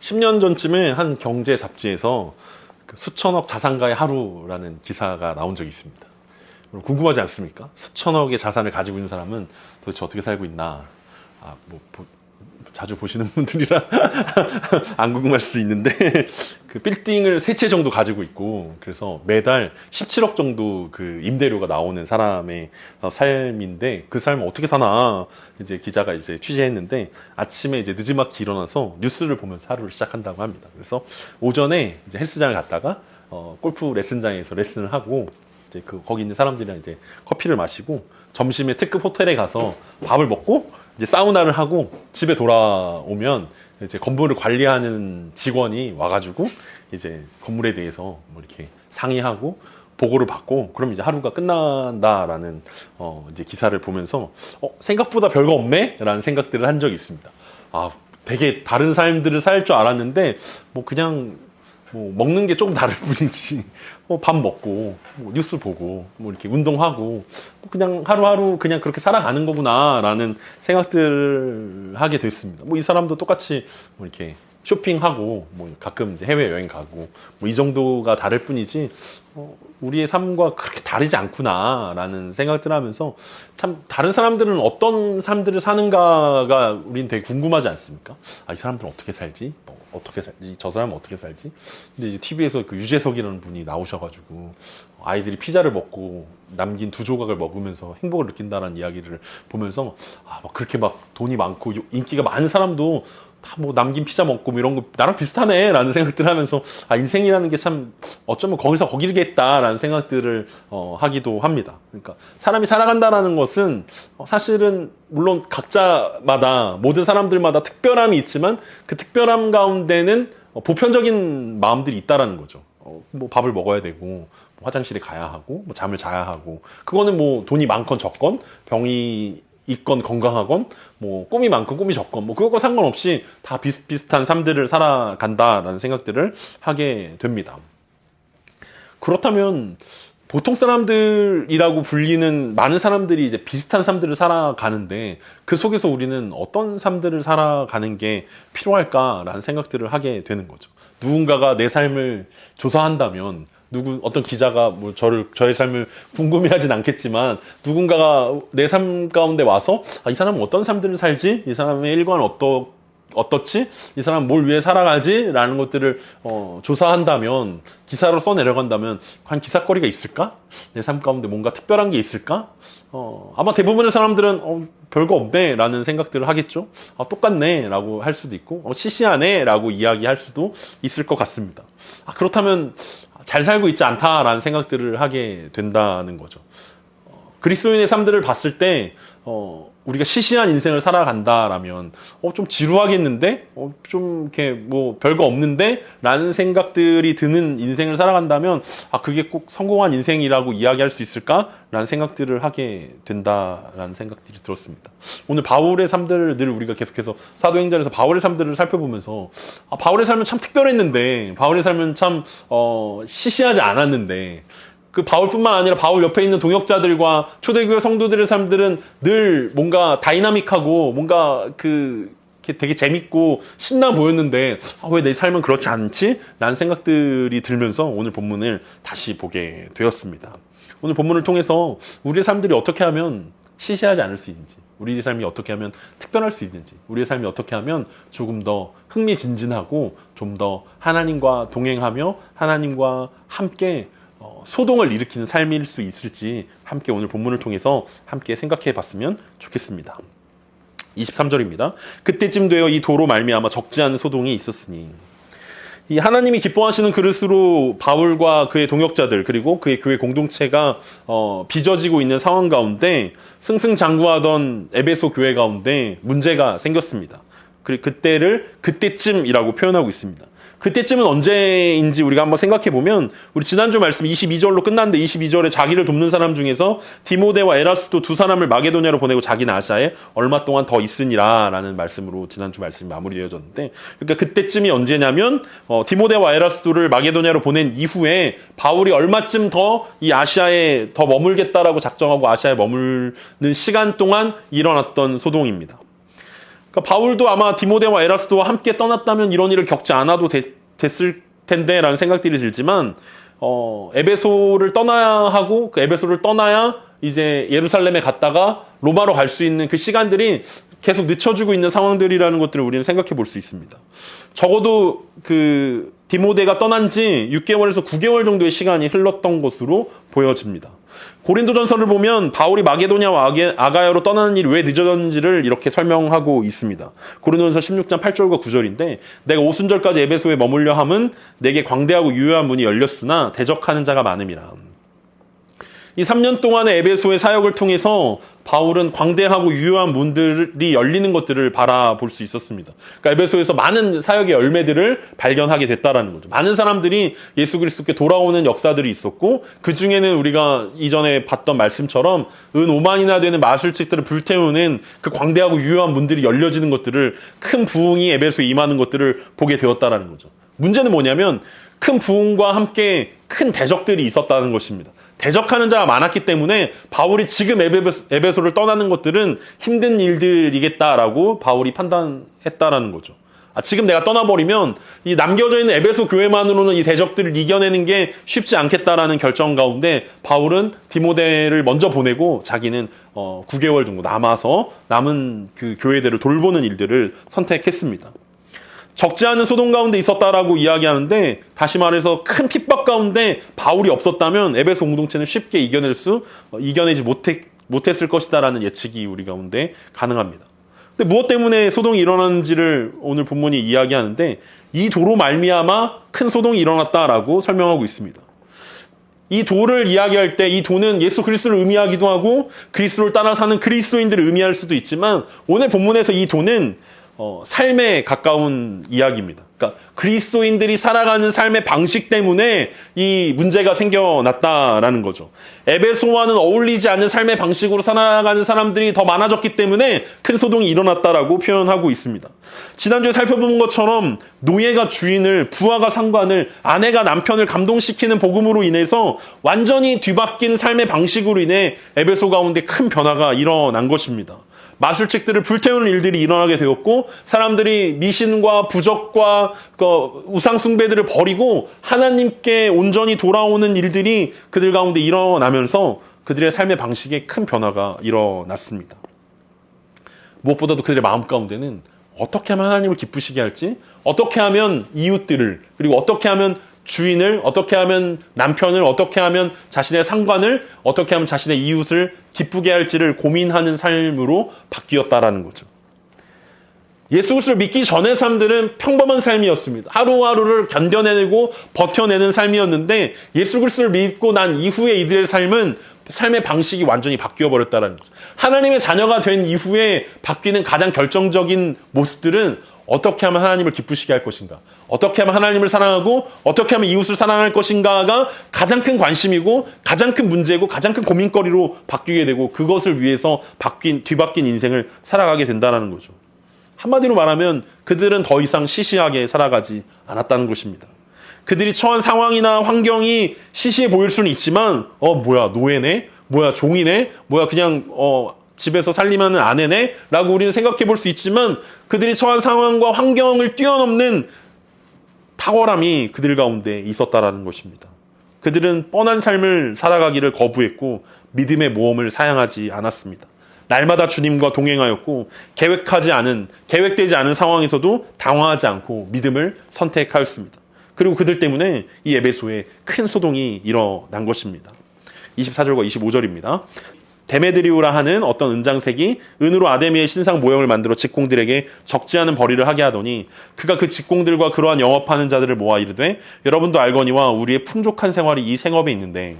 10년 전쯤에 한 경제 잡지에서 그 수천억 자산가의 하루라는 기사가 나온 적이 있습니다. 궁금하지 않습니까? 수천억의 자산을 가지고 있는 사람은 도대체 어떻게 살고 있나? 자주 보시는 분들이라 안 궁금할 수도 있는데 그 빌딩을 3채 정도 가지고 있고, 그래서 매달 17억 정도 그 임대료가 나오는 사람의 삶인데, 그 삶을 어떻게 사나 이제 기자가 이제 취재했는데, 아침에 이제 늦지막히 일어나서 뉴스를 보면서 하루를 시작한다고 합니다. 그래서 오전에 이제 헬스장을 갔다가 골프 레슨장에서 레슨을 하고, 이제 거기 있는 사람들이랑 이제 커피를 마시고, 점심에 특급 호텔에 가서 밥을 먹고 이제 사우나를 하고 집에 돌아오면 이제 건물을 관리하는 직원이 와가지고 이제 건물에 대해서 뭐 이렇게 상의하고 보고를 받고, 그럼 이제 하루가 끝난다라는 이제 기사를 보면서 생각보다 별거 없네? 라는 생각들을 한 적이 있습니다. 되게 다른 삶들을 살 줄 알았는데 뭐 그냥 뭐 먹는 게 조금 다를 뿐이지, 밥 먹고 뉴스 보고 뭐 이렇게 운동하고 그냥 하루하루 그냥 그렇게 살아가는 거구나라는 생각들을 하게 됐습니다. 뭐 이 사람도 똑같이 뭐 이렇게 쇼핑하고 뭐 가끔 이제 해외 여행 가고 뭐 이 정도가 다를 뿐이지 우리의 삶과 그렇게 다르지 않구나라는 생각들 하면서, 참 다른 사람들은 어떤 삶들을 사는가가 우린 되게 궁금하지 않습니까? 이 사람들은 어떻게 살지? 어떻게 살지? 저 사람은 어떻게 살지? 근데 이제 TV에서 그 유재석이라는 분이 나오셔가지고 아이들이 피자를 먹고 남긴 2조각을 먹으면서 행복을 느낀다는 이야기를 보면서 막 그렇게 막 돈이 많고 인기가 많은 사람도 다 뭐 남긴 피자 먹고 뭐 이런 거 나랑 비슷하네 라는 생각들을 하면서 인생이라는 게 참 어쩌면 거기서 거기겠다라는 생각들을 하기도 합니다. 그러니까 사람이 살아간다라는 것은 사실은 물론 각자마다 모든 사람들마다 특별함이 있지만 그 특별함 가운데는 보편적인 마음들이 있다라는 거죠. 뭐 밥을 먹어야 되고 화장실에 가야 하고 뭐 잠을 자야 하고, 그거는 뭐 돈이 많건 적건 병이 있건 건강하건 뭐 꿈이 많건 꿈이 적건 뭐 그것과 상관없이 다 비슷비슷한 삶들을 살아간다라는 생각들을 하게 됩니다. 그렇다면 보통 사람들이라고 불리는 많은 사람들이 이제 비슷한 삶들을 살아가는데, 그 속에서 우리는 어떤 삶들을 살아가는 게 필요할까라는 생각들을 하게 되는 거죠. 누군가가 내 삶을 조사한다면, 어떤 기자가 뭐 저의 삶을 궁금해하진 않겠지만, 누군가가 내 삶 가운데 와서 이 사람은 어떤 삶들을 살지? 이 사람의 일과는 어떻지? 이 사람은 뭘 위해 살아가지? 라는 것들을 조사한다면, 기사로 써내려간다면 과연 기사거리가 있을까? 내 삶 가운데 뭔가 특별한 게 있을까? 아마 대부분의 사람들은 별거 없네 라는 생각들을 하겠죠. 똑같네 라고 할 수도 있고, 시시하네 라고 이야기할 수도 있을 것 같습니다. 그렇다면 잘 살고 있지 않다라는 생각들을 하게 된다는 거죠. 그리스도인의 삶들을 봤을 때 우리가 시시한 인생을 살아간다라면 좀 지루하겠는데? 좀 이렇게 뭐 별거 없는데? 라는 생각들이 드는 인생을 살아간다면 그게 꼭 성공한 인생이라고 이야기할 수 있을까? 라는 생각들을 하게 된다라는 생각들이 들었습니다. 오늘 바울의 삶들을 늘 우리가 계속해서 사도행전에서 바울의 삶들을 살펴보면서 바울의 삶은 참 특별했는데, 바울의 삶은 참 시시하지 않았는데, 그 바울뿐만 아니라 바울 옆에 있는 동역자들과 초대교회 성도들의 삶들은 늘 뭔가 다이나믹하고 뭔가 되게 재밌고 신나 보였는데 왜 내 삶은 그렇지 않지? 라는 생각들이 들면서 오늘 본문을 다시 보게 되었습니다. 오늘 본문을 통해서 우리의 삶들이 어떻게 하면 시시하지 않을 수 있는지, 우리의 삶이 어떻게 하면 특별할 수 있는지, 우리의 삶이 어떻게 하면 조금 더 흥미진진하고 좀 더 하나님과 동행하며 하나님과 함께 소동을 일으키는 삶일 수 있을지 함께 오늘 본문을 통해서 함께 생각해 봤으면 좋겠습니다. 23절입니다. 그때쯤 되어 이 도로 말미암아 적지 않은 소동이 있었으니, 이 하나님이 기뻐하시는 그릇으로 바울과 그의 동역자들 그리고 그의 교회 공동체가 빚어지고 있는 상황 가운데 승승장구하던 에베소 교회 가운데 문제가 생겼습니다. 그때쯤이라고 표현하고 있습니다. 그때쯤은 언제인지 우리가 한번 생각해 보면, 우리 지난주 말씀 22절로 끝났는데 22절에 자기를 돕는 사람 중에서 디모데와 에라스도 2사람을 마게도냐로 보내고 자기는 아시아에 얼마 동안 더 있으니라 라는 말씀으로 지난주 말씀이 마무리되어졌는데, 그러니까 그때쯤이 언제냐면 디모데와 에라스도를 마게도냐로 보낸 이후에 바울이 얼마쯤 더 이 아시아에 더 머물겠다라고 작정하고 아시아에 머무는 시간 동안 일어났던 소동입니다. 그러니까 바울도 아마 디모데와 에라스도와 함께 떠났다면 이런 일을 겪지 않아도 됐을 텐데라는 생각들이 들지만 에베소를 떠나야 하고 그 에베소를 떠나야 이제 예루살렘에 갔다가 로마로 갈 수 있는 그 시간들이 계속 늦춰지고 있는 상황들이라는 것들을 우리는 생각해 볼 수 있습니다. 적어도 그 디모데가 떠난 지 6개월에서 9개월 정도의 시간이 흘렀던 것으로 보여집니다. 고린도전서를 보면 바울이 마게도냐와 아가야로 떠나는 일이 왜 늦어졌는지를 이렇게 설명하고 있습니다. 고린도전서 16장 8절과 9절인데 내가 오순절까지 에베소에 머물려 함은 내게 광대하고 유효한 문이 열렸으나 대적하는 자가 많음이라. 이 3년 동안의 에베소의 사역을 통해서 바울은 광대하고 유효한 문들이 열리는 것들을 바라볼 수 있었습니다. 그러니까 에베소에서 많은 사역의 열매들을 발견하게 됐다라는 거죠. 많은 사람들이 예수 그리스도께 돌아오는 역사들이 있었고 그 중에는 우리가 이전에 봤던 말씀처럼 은 5만이나 되는 마술책들을 불태우는 그 광대하고 유효한 문들이 열려지는 것들을 큰 부흥이 에베소에 임하는 것들을 보게 되었다라는 거죠. 문제는 뭐냐면 큰 부흥과 함께 큰 대적들이 있었다는 것입니다. 대적하는 자가 많았기 때문에 바울이 지금 에베소를 떠나는 것들은 힘든 일들이겠다라고 바울이 판단했다라는 거죠. 지금 내가 떠나버리면 이 남겨져 있는 에베소 교회만으로는 이 대적들을 이겨내는 게 쉽지 않겠다라는 결정 가운데 바울은 디모데를 먼저 보내고 자기는 9개월 정도 남아서 남은 그 교회들을 돌보는 일들을 선택했습니다. 적지 않은 소동 가운데 있었다라고 이야기하는데 다시 말해서 큰 핍박 가운데 바울이 없었다면 에베소 공동체는 쉽게 이겨내지 못했을 것이다라는 예측이 우리 가운데 가능합니다. 근데 무엇 때문에 소동이 일어났는지를 오늘 본문이 이야기하는데 이 도로 말미암아 큰 소동이 일어났다라고 설명하고 있습니다. 이 도를 이야기할 때 이 도는 예수 그리스도를 의미하기도 하고 그리스도를 따라 사는 그리스도인들을 의미할 수도 있지만 오늘 본문에서 이 도는 삶에 가까운 이야기입니다. 그러니까 그리스도인들이 살아가는 삶의 방식 때문에 이 문제가 생겨났다라는 거죠. 에베소와는 어울리지 않는 삶의 방식으로 살아가는 사람들이 더 많아졌기 때문에 큰 소동이 일어났다라고 표현하고 있습니다. 지난주에 살펴본 것처럼 노예가 주인을, 부하가 상관을, 아내가 남편을 감동시키는 복음으로 인해서 완전히 뒤바뀐 삶의 방식으로 인해 에베소 가운데 큰 변화가 일어난 것입니다. 마술책들을 불태우는 일들이 일어나게 되었고 사람들이 미신과 부적과 우상 숭배들을 버리고 하나님께 온전히 돌아오는 일들이 그들 가운데 일어나면서 그들의 삶의 방식에 큰 변화가 일어났습니다. 무엇보다도 그들의 마음 가운데는 어떻게 하면 하나님을 기쁘시게 할지, 어떻게 하면 이웃들을, 그리고 어떻게 하면 주인을, 어떻게 하면 남편을, 어떻게 하면 자신의 상관을, 어떻게 하면 자신의 이웃을 기쁘게 할지를 고민하는 삶으로 바뀌었다라는 거죠. 예수 그리스도를 믿기 전의 삶들은 평범한 삶이었습니다. 하루하루를 견뎌내고 버텨내는 삶이었는데 예수 그리스도를 믿고 난 이후에 이들의 삶의 방식이 완전히 바뀌어버렸다는 거죠. 하나님의 자녀가 된 이후에 바뀌는 가장 결정적인 모습들은 어떻게 하면 하나님을 기쁘시게 할 것인가, 어떻게 하면 하나님을 사랑하고 어떻게 하면 이웃을 사랑할 것인가가 가장 큰 관심이고 가장 큰 문제고 가장 큰 고민거리로 바뀌게 되고 그것을 위해서 뒤바뀐 인생을 살아가게 된다는 거죠. 한마디로 말하면 그들은 더 이상 시시하게 살아가지 않았다는 것입니다. 그들이 처한 상황이나 환경이 시시해 보일 수는 있지만 뭐야 노예네? 뭐야 종이네? 뭐야 그냥 집에서 살림하는 아내네? 라고 우리는 생각해 볼 수 있지만 그들이 처한 상황과 환경을 뛰어넘는 탁월함이 그들 가운데 있었다라는 것입니다. 그들은 뻔한 삶을 살아가기를 거부했고 믿음의 모험을 사양하지 않았습니다. 날마다 주님과 동행하였고 계획되지 않은 상황에서도 당황하지 않고 믿음을 선택하였습니다. 그리고 그들 때문에 이 에베소에 큰 소동이 일어난 것입니다. 24절과 25절입니다. 데메드리오라 하는 어떤 은장색이 은으로 아데미의 신상 모형을 만들어 직공들에게 적지 않은 벌이를 하게 하더니 그가 그 직공들과 그러한 영업하는 자들을 모아 이르되 여러분도 알거니와 우리의 풍족한 생활이 이 생업에 있는데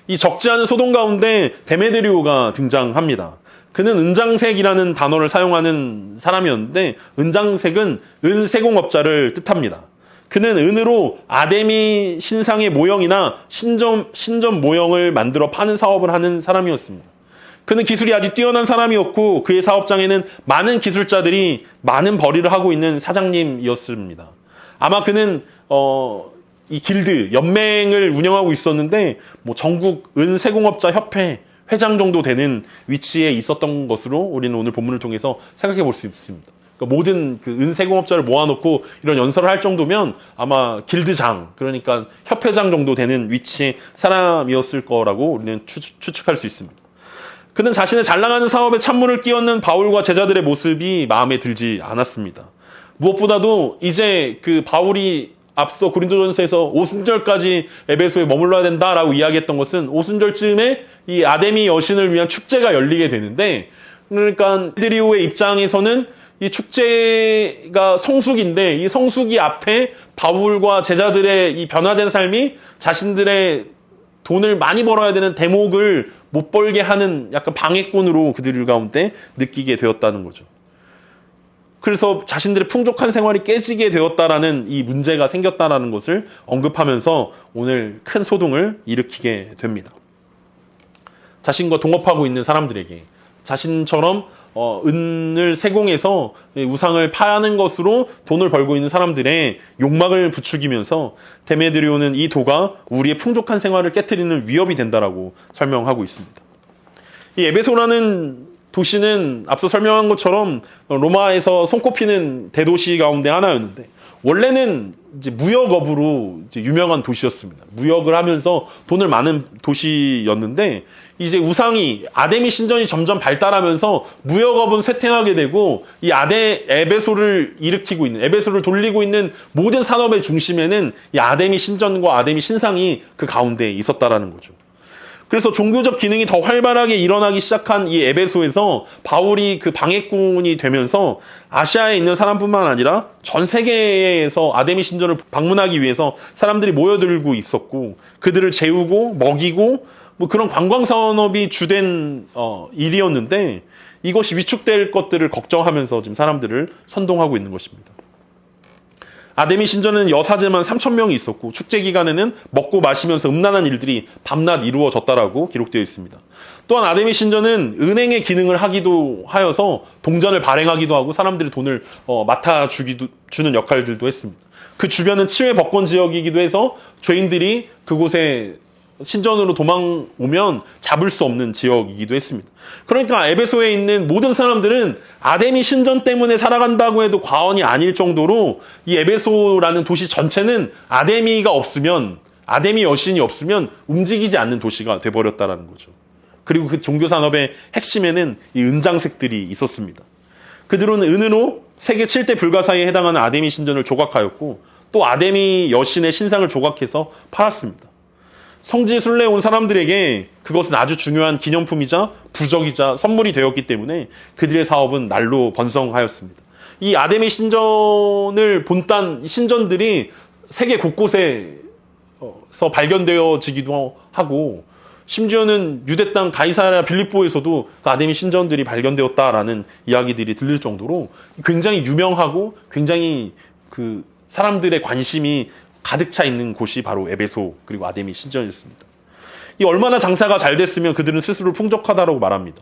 이 적지 않은 소동 가운데 데메드리오가 등장합니다. 그는 은장색이라는 단어를 사용하는 사람이었는데 은장색은 은세공업자를 뜻합니다. 그는 은으로 아데미 신상의 모형이나 신전 모형을 만들어 파는 사업을 하는 사람이었습니다. 그는 기술이 아주 뛰어난 사람이었고 그의 사업장에는 많은 기술자들이 많은 벌이를 하고 있는 사장님이었습니다. 아마 그는 이 길드, 연맹을 운영하고 있었는데 전국 은세공업자 협회, 회장 정도 되는 위치에 있었던 것으로 우리는 오늘 본문을 통해서 생각해 볼 수 있습니다. 그러니까 모든 그 은세공업자를 모아놓고 이런 연설을 할 정도면 아마 길드장, 그러니까 협회장 정도 되는 위치의 사람이었을 거라고 우리는 추측할 수 있습니다. 그는 자신의 잘 나가는 사업에 찬물을 끼얹는 바울과 제자들의 모습이 마음에 들지 않았습니다. 무엇보다도 이제 그 바울이 앞서 고린도전서에서 오순절까지 에베소에 머물러야 된다라고 이야기했던 것은 오순절쯤에 이 아데미 여신을 위한 축제가 열리게 되는데, 그러니까 드리오의 입장에서는 이 축제가 성수기인데 이 성수기 앞에 바울과 제자들의 이 변화된 삶이 자신들의 돈을 많이 벌어야 되는 대목을 못 벌게 하는 약간 방해꾼으로 그들 가운데 느끼게 되었다는 거죠. 그래서 자신들의 풍족한 생활이 깨지게 되었다라는 이 문제가 생겼다라는 것을 언급하면서 오늘 큰 소동을 일으키게 됩니다. 자신과 동업하고 있는 사람들에게 자신처럼 은을 세공해서 우상을 파는 것으로 돈을 벌고 있는 사람들의 욕망을 부추기면서 데메드리오는 이 도가 우리의 풍족한 생활을 깨트리는 위협이 된다라고 설명하고 있습니다. 이 에베소라는 도시는 앞서 설명한 것처럼 로마에서 손꼽히는 대도시 가운데 하나였는데, 원래는 이제 무역업으로 이제 유명한 도시였습니다. 무역을 하면서 돈을 많은 도시였는데, 이제 우상이 아데미 신전이 점점 발달하면서 무역업은 쇠퇴하게 되고, 이 에베소를 일으키고 있는, 에베소를 돌리고 있는 모든 산업의 중심에는 이 아데미 신전과 아데미 신상이 그 가운데에 있었다라는 거죠. 그래서 종교적 기능이 더 활발하게 일어나기 시작한 이 에베소에서 바울이 그 방해꾼이 되면서 아시아에 있는 사람뿐만 아니라 전 세계에서 아데미 신전을 방문하기 위해서 사람들이 모여들고 있었고, 그들을 재우고 먹이고 뭐 그런 관광 산업이 주된 일이었는데, 이것이 위축될 것들을 걱정하면서 지금 사람들을 선동하고 있는 것입니다. 아데미 신전은 여사제만 3,000명이 있었고, 축제 기간에는 먹고 마시면서 음란한 일들이 밤낮 이루어졌다라고 기록되어 있습니다. 또한 아데미 신전은 은행의 기능을 하기도 하여서 동전을 발행하기도 하고 사람들이 돈을 주는 역할들도 했습니다. 그 주변은 치외 법권 지역이기도 해서 죄인들이 그곳에 신전으로 도망오면 잡을 수 없는 지역이기도 했습니다. 그러니까 에베소에 있는 모든 사람들은 아데미 신전 때문에 살아간다고 해도 과언이 아닐 정도로 이 에베소라는 도시 전체는 아데미가 없으면, 아데미 여신이 없으면 움직이지 않는 도시가 돼버렸다라는 거죠. 그리고 그 종교 산업의 핵심에는 이 은장색들이 있었습니다. 그들은 은으로 세계 7대 불가사에 해당하는 아데미 신전을 조각하였고, 또 아데미 여신의 신상을 조각해서 팔았습니다. 성지 순례에 온 사람들에게 그것은 아주 중요한 기념품이자 부적이자 선물이 되었기 때문에 그들의 사업은 날로 번성하였습니다. 이 아데미 신전을 본딴 신전들이 세계 곳곳에서 발견되어지기도 하고, 심지어는 유대 땅 가이사랴 빌립보에서도 그 아데미 신전들이 발견되었다라는 이야기들이 들릴 정도로 굉장히 유명하고 굉장히 그 사람들의 관심이 가득 차 있는 곳이 바로 에베소 그리고 아데미 신전이었습니다. 이 얼마나 장사가 잘 됐으면 그들은 스스로 풍족하다라고 말합니다.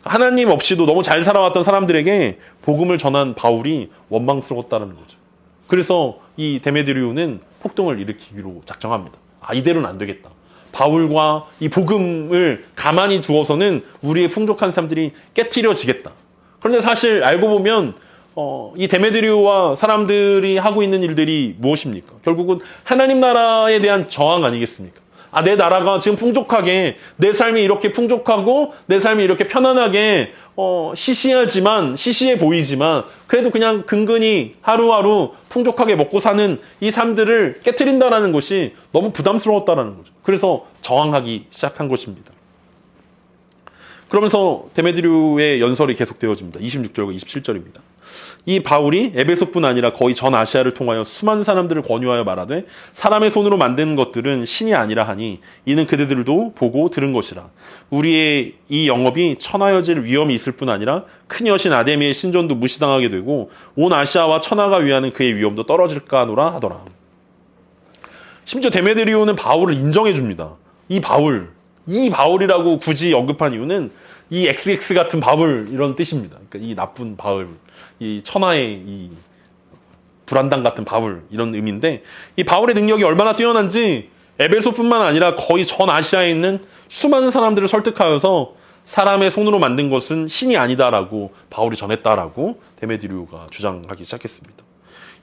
하나님 없이도 너무 잘 살아왔던 사람들에게 복음을 전한 바울이 원망스러웠다는 거죠. 그래서 이 데메드리오는 폭동을 일으키기로 작정합니다. 이대로는 안 되겠다. 바울과 이 복음을 가만히 두어서는 우리의 풍족한 삶들이 깨트려지겠다. 그런데 사실 알고 보면 이 데메드리오와 사람들이 하고 있는 일들이 무엇입니까? 결국은 하나님 나라에 대한 저항 아니겠습니까? 내 나라가 지금 풍족하게, 내 삶이 이렇게 풍족하고 내 삶이 이렇게 편안하게 시시해 보이지만 그래도 그냥 근근히 하루하루 풍족하게 먹고 사는 이 삶들을 깨트린다라는 것이 너무 부담스러웠다라는 거죠. 그래서 저항하기 시작한 것입니다. 그러면서 데메드리오의 연설이 계속되어집니다. 26절과 27절입니다. 이 바울이 에베소뿐 아니라 거의 전 아시아를 통하여 수많은 사람들을 권유하여 말하되, 사람의 손으로 만든 것들은 신이 아니라 하니 이는 그들도 보고 들은 것이라. 우리의 이 영업이 천하여질 위험이 있을 뿐 아니라 큰 여신 아데미의 신전도 무시당하게 되고 온 아시아와 천하가 위하는 그의 위험도 떨어질까 하노라 하더라. 심지어 데메드리오는 바울을 인정해 줍니다. 이 바울이라고 굳이 언급한 이유는 이 XX 같은 바울 이런 뜻입니다. 그러니까 이 나쁜 바울, 이 천하의 이 불안당 같은 바울 이런 의미인데, 이 바울의 능력이 얼마나 뛰어난지 에베소뿐만 아니라 거의 전 아시아에 있는 수많은 사람들을 설득하여서 사람의 손으로 만든 것은 신이 아니다라고 바울이 전했다라고 데메드리오가 주장하기 시작했습니다.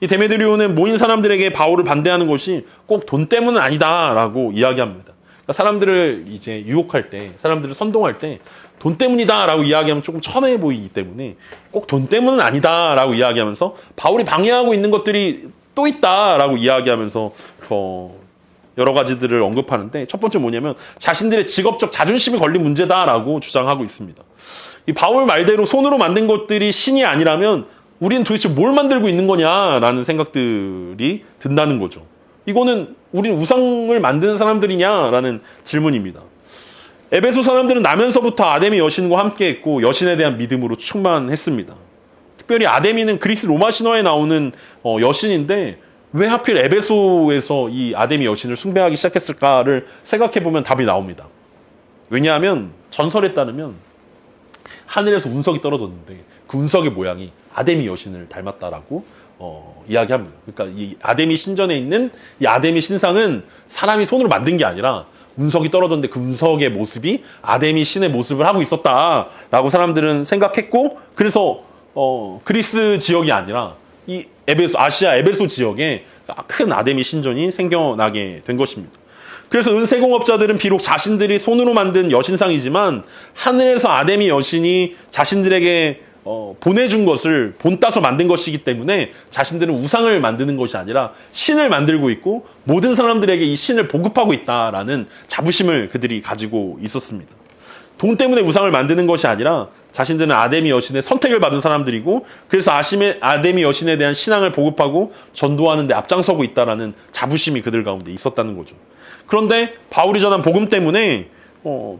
이 데메드리오는 모인 사람들에게 바울을 반대하는 것이 꼭 돈 때문은 아니다라고 이야기합니다. 그러니까 사람들을 이제 유혹할 때, 사람들을 선동할 때 돈 때문이다라고 이야기하면 조금 천해 보이기 때문에 꼭 돈 때문은 아니다라고 이야기하면서 바울이 방해하고 있는 것들이 또 있다라고 이야기하면서 여러 가지들을 언급하는데, 첫 번째 뭐냐면 자신들의 직업적 자존심이 걸린 문제다라고 주장하고 있습니다. 이 바울 말대로 손으로 만든 것들이 신이 아니라면 우리는 도대체 뭘 만들고 있는 거냐라는 생각들이 든다는 거죠. 이거는 우리는 우상을 만드는 사람들이냐라는 질문입니다. 에베소 사람들은 나면서부터 아데미 여신과 함께했고 여신에 대한 믿음으로 충만했습니다. 특별히 아데미는 그리스 로마 신화에 나오는 여신인데 왜 하필 에베소에서 이 아데미 여신을 숭배하기 시작했을까를 생각해보면 답이 나옵니다. 왜냐하면 전설에 따르면 하늘에서 운석이 떨어졌는데 그 운석의 모양이 아데미 여신을 닮았다라고 이야기합니다. 그러니까 이 아데미 신전에 있는 이 아데미 신상은 사람이 손으로 만든 게 아니라 운석이 떨어졌는데 그 운석의 모습이 아데미 신의 모습을 하고 있었다라고 사람들은 생각했고, 그래서 그리스 지역이 아니라 이 아시아 에베소 지역에 큰 아데미 신전이 생겨나게 된 것입니다. 그래서 은세공업자들은 비록 자신들이 손으로 만든 여신상이지만 하늘에서 아데미 여신이 자신들에게 보내준 것을 본따서 만든 것이기 때문에 자신들은 우상을 만드는 것이 아니라 신을 만들고 있고 모든 사람들에게 이 신을 보급하고 있다라는 자부심을 그들이 가지고 있었습니다. 돈 때문에 우상을 만드는 것이 아니라 자신들은 아데미 여신의 선택을 받은 사람들이고, 그래서 아데미 여신에 대한 신앙을 보급하고 전도하는 데 앞장서고 있다라는 자부심이 그들 가운데 있었다는 거죠. 그런데 바울이 전한 복음 때문에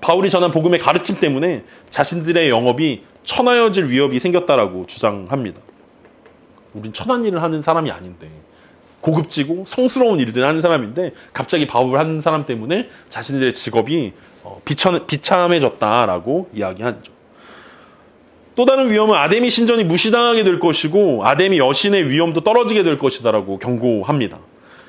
바울이 전한 복음의 가르침 때문에 자신들의 영업이 천하여질 위협이 생겼다라고 주장합니다. 우린 천한 일을 하는 사람이 아닌데, 고급지고 성스러운 일들을 하는 사람인데 갑자기 바울을 하는 사람 때문에 자신들의 직업이 비참해졌다라고 이야기하죠. 또 다른 위험은 아데미 신전이 무시당하게 될 것이고 아데미 여신의 위험도 떨어지게 될 것이다라고 경고합니다.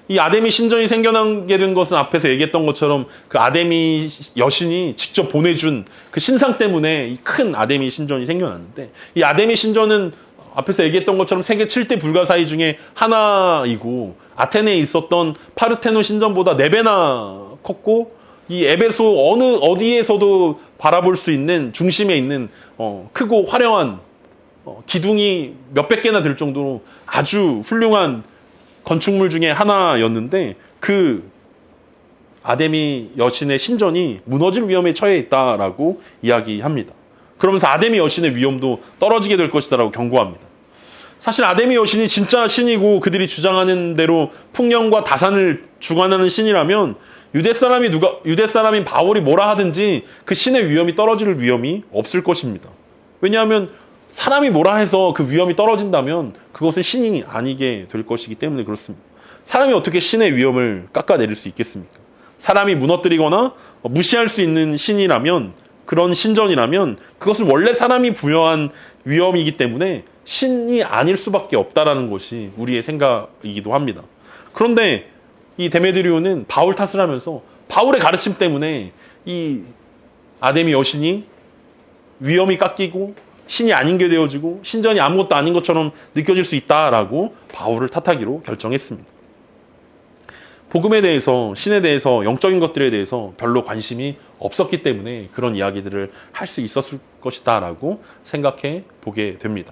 이 아데미 신전이 생겨나게 된 것은 앞에서 얘기했던 것처럼 그 아데미 여신이 직접 보내준 그 신상 때문에 이 큰 아데미 신전이 생겨났는데, 이 아데미 신전은 앞에서 얘기했던 것처럼 세계 7대 불가사의 중에 하나이고 아테네에 있었던 파르테논 신전보다 4배나 컸고, 이 에베소 어디에서도 바라볼 수 있는 중심에 있는 크고 화려한 기둥이 몇백 개나 될 정도로 아주 훌륭한 건축물 중에 하나였는데, 그 아데미 여신의 신전이 무너질 위험에 처해 있다라고 이야기합니다. 그러면서 아데미 여신의 위험도 떨어지게 될 것이다라고 경고합니다. 사실 아데미 여신이 진짜 신이고 그들이 주장하는 대로 풍년과 다산을 주관하는 신이라면 유대 사람인 바울이 뭐라 하든지 그 신의 위험이 떨어질 위험이 없을 것입니다. 왜냐하면 사람이 뭐라 해서 그 위험이 떨어진다면 그것은 신이 아니게 될 것이기 때문에 그렇습니다. 사람이 어떻게 신의 위험을 깎아내릴 수 있겠습니까? 사람이 무너뜨리거나 무시할 수 있는 신이라면, 그런 신전이라면 그것은 원래 사람이 부여한 위험이기 때문에 신이 아닐 수밖에 없다라는 것이 우리의 생각이기도 합니다. 그런데 이 데메드리오는 바울 탓을 하면서 바울의 가르침 때문에 이 아데미 여신이 위험이 깎이고 신이 아닌 게 되어지고 신전이 아무것도 아닌 것처럼 느껴질 수 있다라고 바울을 탓하기로 결정했습니다. 복음에 대해서, 신에 대해서, 영적인 것들에 대해서 별로 관심이 없었기 때문에 그런 이야기들을 할 수 있었을 것이다라고 생각해 보게 됩니다.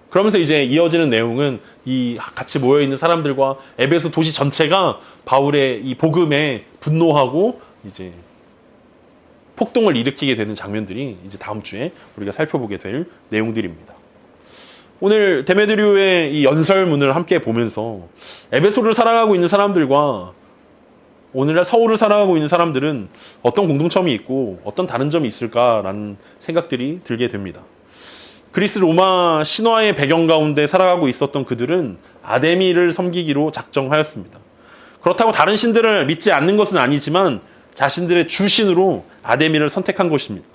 그러면서 이제 이어지는 내용은 이 같이 모여있는 사람들과 에베소 도시 전체가 바울의 이 복음에 분노하고 이제 폭동을 일으키게 되는 장면들이 이제 다음 주에 우리가 살펴보게 될 내용들입니다. 오늘 데메드리오의 이 연설문을 함께 보면서 에베소를 살아가고 있는 사람들과 오늘날 서울을 살아가고 있는 사람들은 어떤 공통점이 있고 어떤 다른 점이 있을까라는 생각들이 들게 됩니다. 그리스 로마 신화의 배경 가운데 살아가고 있었던 그들은 아데미를 섬기기로 작정하였습니다. 그렇다고 다른 신들을 믿지 않는 것은 아니지만 자신들의 주신으로 아데미를 선택한 것입니다.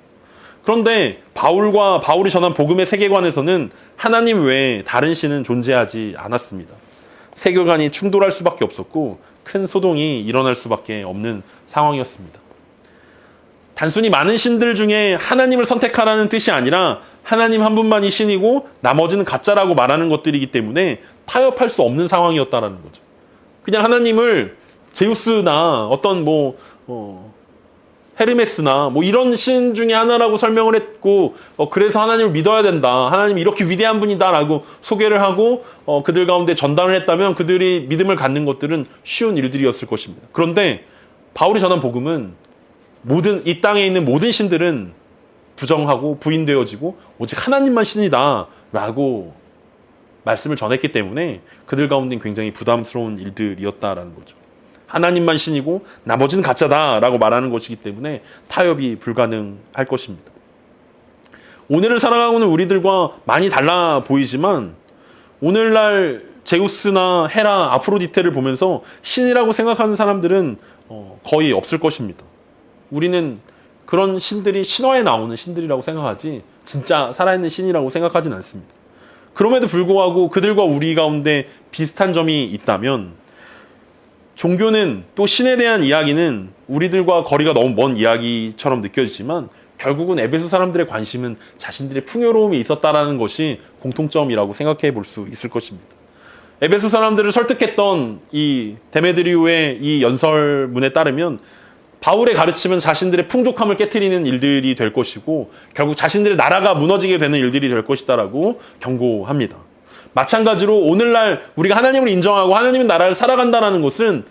그런데 바울이 전한 복음의 세계관에서는 하나님 외에 다른 신은 존재하지 않았습니다. 세계관이 충돌할 수밖에 없었고 큰 소동이 일어날 수밖에 없는 상황이었습니다. 단순히 많은 신들 중에 하나님을 선택하라는 뜻이 아니라 하나님 한 분만이 신이고 나머지는 가짜라고 말하는 것들이기 때문에 타협할 수 없는 상황이었다라는 거죠. 그냥 하나님을 제우스나 어떤 헤르메스나 이런 신 중에 하나라고 설명을 했고, 그래서 하나님을 믿어야 된다. 하나님이 이렇게 위대한 분이다라고 소개를 하고 그들 가운데 전달을 했다면 그들이 믿음을 갖는 것들은 쉬운 일들이었을 것입니다. 그런데 바울이 전한 복음은 이 땅에 있는 모든 신들은 부정하고 부인되어지고 오직 하나님만 신이다라고 말씀을 전했기 때문에 그들 가운데는 굉장히 부담스러운 일들이었다라는 거죠. 하나님만 신이고 나머지는 가짜다라고 말하는 것이기 때문에 타협이 불가능할 것입니다. 오늘을 살아가고는 우리들과 많이 달라 보이지만 오늘날 제우스나 헤라, 아프로디테를 보면서 신이라고 생각하는 사람들은 거의 없을 것입니다. 우리는 그런 신들이 신화에 나오는 신들이라고 생각하지 진짜 살아있는 신이라고 생각하진 않습니다. 그럼에도 불구하고 그들과 우리 가운데 비슷한 점이 있다면 종교는 또 신에 대한 이야기는 우리들과 거리가 너무 먼 이야기처럼 느껴지지만 결국은 에베소 사람들의 관심은 자신들의 풍요로움이 있었다라는 것이 공통점이라고 생각해 볼 수 있을 것입니다. 에베소 사람들을 설득했던 이 데메드리오의 이 연설문에 따르면 바울의 가르침은 자신들의 풍족함을 깨트리는 일들이 될 것이고 결국 자신들의 나라가 무너지게 되는 일들이 될 것이다라고 경고합니다. 마찬가지로 오늘날 우리가 하나님을 인정하고 하나님의 나라를 살아간다는 것은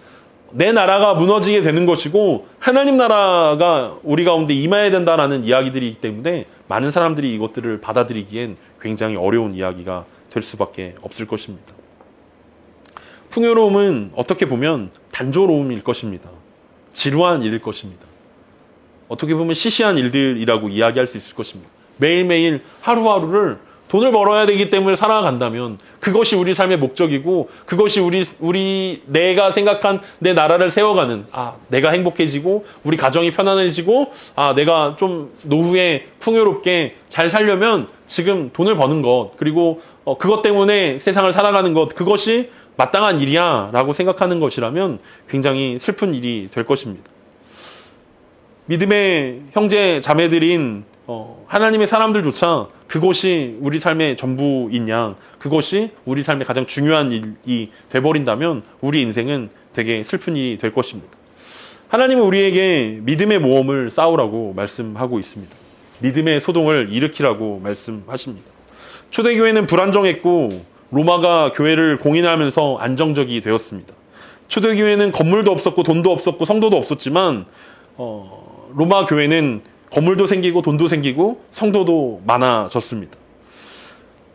내 나라가 무너지게 되는 것이고 하나님 나라가 우리 가운데 임해야 된다라는 이야기들이기 때문에 많은 사람들이 이것들을 받아들이기엔 굉장히 어려운 이야기가 될 수밖에 없을 것입니다. 풍요로움은 어떻게 보면 단조로움일 것입니다. 지루한 일일 것입니다. 어떻게 보면 시시한 일들이라고 이야기할 수 있을 것입니다. 매일매일 하루하루를 돈을 벌어야 되기 때문에 살아간다면 그것이 우리 삶의 목적이고 그것이 내가 생각한 내 나라를 세워가는 내가 행복해지고 우리 가정이 편안해지고 내가 좀 노후에 풍요롭게 잘 살려면 지금 돈을 버는 것 그리고 그것 때문에 세상을 살아가는 것 그것이 마땅한 일이야 라고 생각하는 것이라면 굉장히 슬픈 일이 될 것입니다. 믿음의 형제 자매들인 하나님의 사람들조차 그것이 우리 삶의 전부인 양 그것이 우리 삶의 가장 중요한 일이 돼버린다면 우리 인생은 되게 슬픈 일이 될 것입니다. 하나님은 우리에게 믿음의 모험을 싸우라고 말씀하고 있습니다. 믿음의 소동을 일으키라고 말씀하십니다. 초대교회는 불안정했고 로마가 교회를 공인하면서 안정적이 되었습니다. 초대교회는 건물도 없었고 돈도 없었고 성도도 없었지만 로마 교회는 건물도 생기고 돈도 생기고 성도도 많아졌습니다.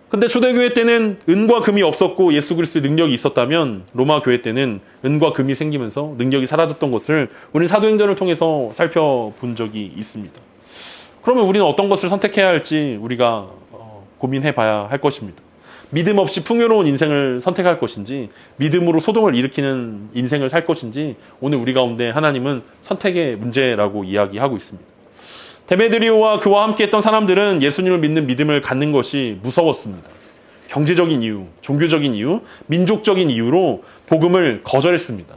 근데 초대교회 때는 은과 금이 없었고 예수 그리스도의 능력이 있었다면 로마 교회 때는 은과 금이 생기면서 능력이 사라졌던 것을 우리는 사도행전을 통해서 살펴본 적이 있습니다. 그러면 우리는 어떤 것을 선택해야 할지 우리가 고민해 봐야 할 것입니다. 믿음 없이 풍요로운 인생을 선택할 것인지 믿음으로 소동을 일으키는 인생을 살 것인지 오늘 우리 가운데 하나님은 선택의 문제라고 이야기하고 있습니다. 데메드리오와 그와 함께했던 사람들은 예수님을 믿는 믿음을 갖는 것이 무서웠습니다. 경제적인 이유, 종교적인 이유, 민족적인 이유로 복음을 거절했습니다.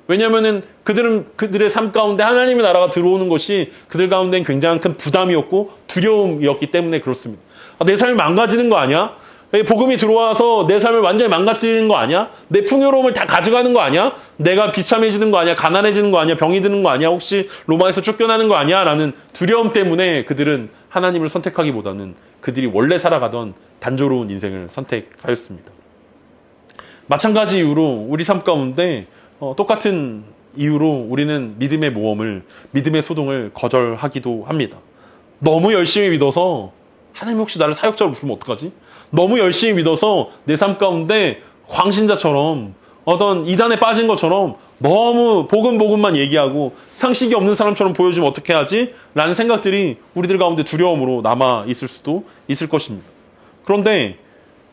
왜냐하면 그들은 그들의 삶 가운데 하나님의 나라가 들어오는 것이 그들 가운데는 굉장히 큰 부담이었고 두려움이었기 때문에 그렇습니다. 내 삶이 망가지는 거 아니야? 복음이 들어와서 내 삶을 완전히 망가뜨리는 거 아니야? 내 풍요로움을 다 가져가는 거 아니야? 내가 비참해지는 거 아니야? 가난해지는 거 아니야? 병이 드는 거 아니야? 혹시 로마에서 쫓겨나는 거 아니야? 라는 두려움 때문에 그들은 하나님을 선택하기보다는 그들이 원래 살아가던 단조로운 인생을 선택하였습니다. 마찬가지 이유로 우리 삶 가운데 똑같은 이유로 우리는 믿음의 모험을, 믿음의 소동을 거절하기도 합니다. 너무 열심히 믿어서 하나님 혹시 나를 사역자로 부르면 어떡하지? 너무 열심히 믿어서 내 삶 가운데 광신자처럼 어떤 이단에 빠진 것처럼 너무 복음만 얘기하고 상식이 없는 사람처럼 보여주면 어떻게 하지? 라는 생각들이 우리들 가운데 두려움으로 남아 있을 수도 있을 것입니다. 그런데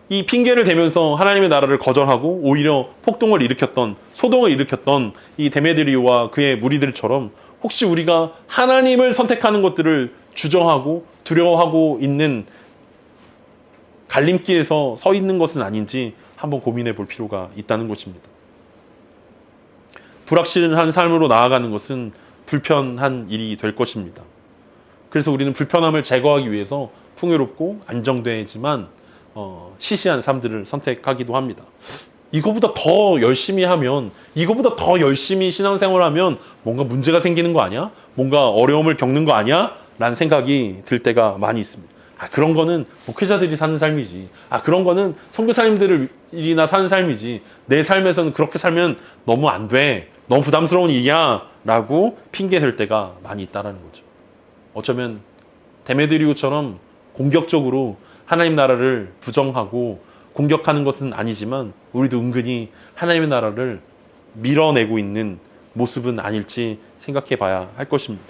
이 핑계를 대면서 하나님의 나라를 거절하고 오히려 폭동을 일으켰던 소동을 일으켰던 이 데메드리오와 그의 무리들처럼 혹시 우리가 하나님을 선택하는 것들을 주저하고 두려워하고 있는 갈림길에서 서 있는 것은 아닌지 한번 고민해 볼 필요가 있다는 것입니다. 불확실한 삶으로 나아가는 것은 불편한 일이 될 것입니다. 그래서 우리는 불편함을 제거하기 위해서 풍요롭고 안정되지만 시시한 삶들을 선택하기도 합니다. 이거보다 더 열심히 하면, 이거보다 더 열심히 신앙생활하면 뭔가 문제가 생기는 거 아니야? 뭔가 어려움을 겪는 거 아니야? 라는 생각이 들 때가 많이 있습니다. 그런 거는 목회자들이 사는 삶이지. 그런 거는 선교사님들이나 사는 삶이지. 내 삶에서는 그렇게 살면 너무 안 돼. 너무 부담스러운 일이야. 라고 핑계 댈 때가 많이 있다라는 거죠. 어쩌면 데메드리오처럼 공격적으로 하나님 나라를 부정하고 공격하는 것은 아니지만 우리도 은근히 하나님의 나라를 밀어내고 있는 모습은 아닐지 생각해 봐야 할 것입니다.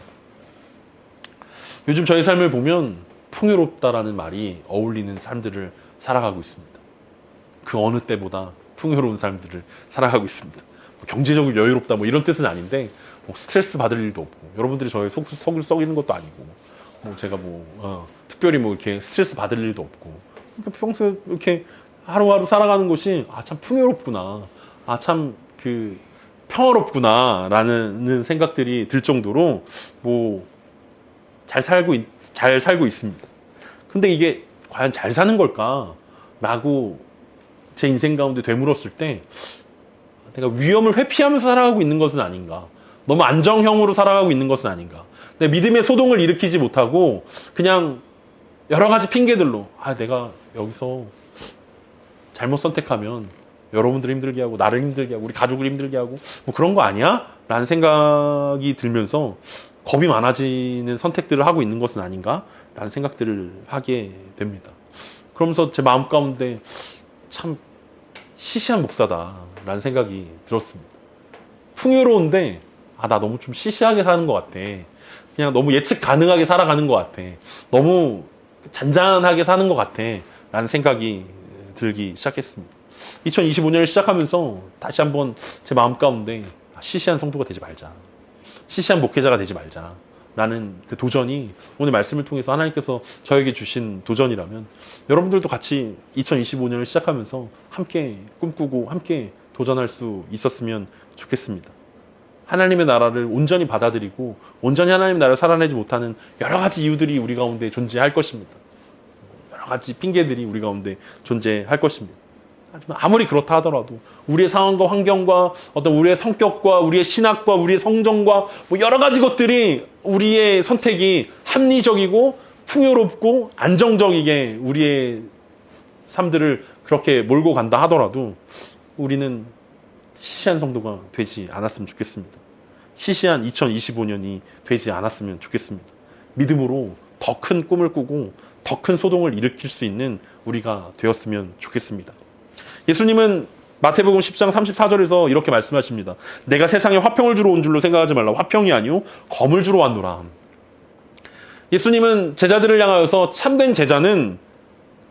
요즘 저의 삶을 보면 풍요롭다라는 말이 어울리는 삶들을 살아가고 있습니다. 그 어느 때보다 풍요로운 삶들을 살아가고 있습니다. 경제적으로 여유롭다 이런 뜻은 아닌데 스트레스 받을 일도 없고 여러분들이 저의 속을 썩이는 것도 아니고 제가 특별히 이렇게 스트레스 받을 일도 없고 평소에 이렇게 하루하루 살아가는 것이 참 풍요롭구나, 참 평화롭구나 라는 생각들이 들 정도로 잘 살고 있습니다. 근데 이게 과연 잘 사는 걸까? 라고 제 인생 가운데 되물었을 때 내가 위험을 회피하면서 살아가고 있는 것은 아닌가? 너무 안정형으로 살아가고 있는 것은 아닌가? 내 믿음의 소동을 일으키지 못하고 그냥 여러 가지 핑계들로 내가 여기서 잘못 선택하면 여러분들 힘들게 하고 나를 힘들게 하고 우리 가족을 힘들게 하고 그런 거 아니야? 라는 생각이 들면서 겁이 많아지는 선택들을 하고 있는 것은 아닌가? 라는 생각들을 하게 됩니다. 그러면서 제 마음 가운데 참 시시한 목사다 라는 생각이 들었습니다. 풍요로운데 나 너무 좀 시시하게 사는 것 같아. 그냥 너무 예측 가능하게 살아가는 것 같아. 너무 잔잔하게 사는 것 같아 라는 생각이 들기 시작했습니다. 2025년을 시작하면서 다시 한번 제 마음 가운데 시시한 성도가 되지 말자, 시시한 목회자가 되지 말자 라는 그 도전이 오늘 말씀을 통해서 하나님께서 저에게 주신 도전이라면 여러분들도 같이 2025년을 시작하면서 함께 꿈꾸고 함께 도전할 수 있었으면 좋겠습니다. 하나님의 나라를 온전히 받아들이고 온전히 하나님의 나라를 살아내지 못하는 여러 가지 이유들이 우리 가운데 존재할 것입니다. 여러 가지 핑계들이 우리 가운데 존재할 것입니다. 하지만 아무리 그렇다 하더라도 우리의 상황과 환경과 어떤 우리의 성격과 우리의 신학과 우리의 성정과 여러 가지 것들이 우리의 선택이 합리적이고 풍요롭고 안정적이게 우리의 삶들을 그렇게 몰고 간다 하더라도 우리는 시시한 성도가 되지 않았으면 좋겠습니다. 시시한 2025년이 되지 않았으면 좋겠습니다. 믿음으로 더 큰 꿈을 꾸고 더 큰 소동을 일으킬 수 있는 우리가 되었으면 좋겠습니다. 예수님은 마태복음 10장 34절에서 이렇게 말씀하십니다. 내가 세상에 화평을 주러 온 줄로 생각하지 말라. 화평이 아니오 검을 주러 왔노라. 예수님은 제자들을 향하여서 참된 제자는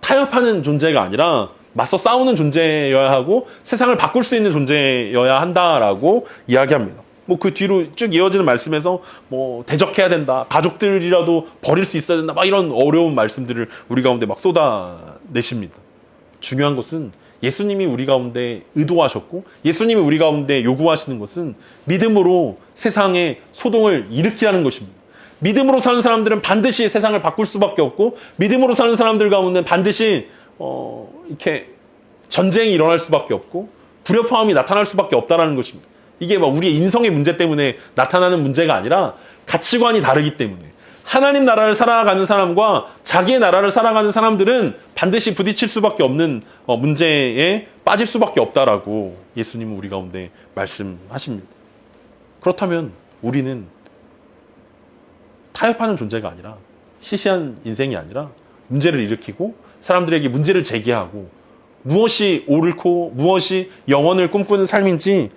타협하는 존재가 아니라 맞서 싸우는 존재여야 하고 세상을 바꿀 수 있는 존재여야 한다라고 이야기합니다. 그 뒤로 쭉 이어지는 말씀에서 대적해야 된다, 가족들이라도 버릴 수 있어야 된다, 이런 어려운 말씀들을 우리 가운데 쏟아내십니다. 중요한 것은 예수님이 우리 가운데 의도하셨고 예수님이 우리 가운데 요구하시는 것은 믿음으로 세상에 소동을 일으키라는 것입니다. 믿음으로 사는 사람들은 반드시 세상을 바꿀 수밖에 없고 믿음으로 사는 사람들 가운데 반드시 이렇게 전쟁이 일어날 수밖에 없고 불협화음이 나타날 수밖에 없다라는 것입니다. 이게 우리의 인성의 문제 때문에 나타나는 문제가 아니라 가치관이 다르기 때문에 하나님 나라를 살아가는 사람과 자기의 나라를 살아가는 사람들은 반드시 부딪힐 수밖에 없는 문제에 빠질 수밖에 없다라고 예수님은 우리 가운데 말씀하십니다. 그렇다면 우리는 타협하는 존재가 아니라 시시한 인생이 아니라 문제를 일으키고 사람들에게 문제를 제기하고 무엇이 옳고 무엇이 영원을 꿈꾸는 삶인지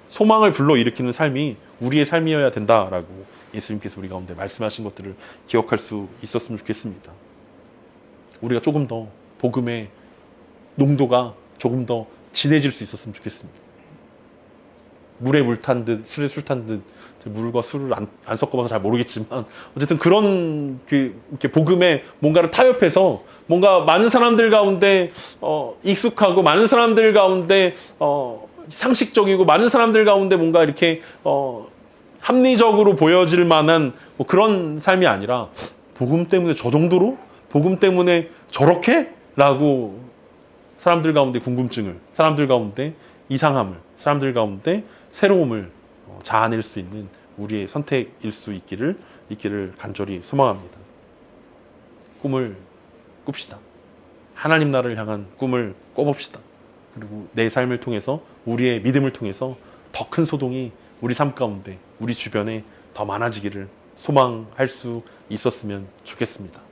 소망을 불러일으키는 삶이 우리의 삶이어야 된다라고 예수님께서 우리 가운데 말씀하신 것들을 기억할 수 있었으면 좋겠습니다. 우리가 조금 더 복음의 농도가 조금 더 진해질 수 있었으면 좋겠습니다. 물에 물 탄 듯 술에 술 탄 듯 물과 술을 안 섞어봐서 잘 모르겠지만 어쨌든 그런 이렇게 복음에 뭔가를 타협해서 뭔가 많은 사람들 가운데 익숙하고 많은 사람들 가운데 상식적이고 많은 사람들 가운데 뭔가 이렇게 합리적으로 보여질 만한 뭐 그런 삶이 아니라 복음 때문에 저 정도로? 복음 때문에 저렇게? 라고 사람들 가운데 궁금증을, 사람들 가운데 이상함을, 사람들 가운데 새로움을 자아낼 수 있는 우리의 선택일 수 있기를 간절히 소망합니다. 꿈을 꿉시다. 하나님 나라를 향한 꿈을 꿔봅시다. 그리고 내 삶을 통해서, 우리의 믿음을 통해서 더 큰 소동이 우리 삶 가운데, 우리 주변에 더 많아지기를 소망할 수 있었으면 좋겠습니다.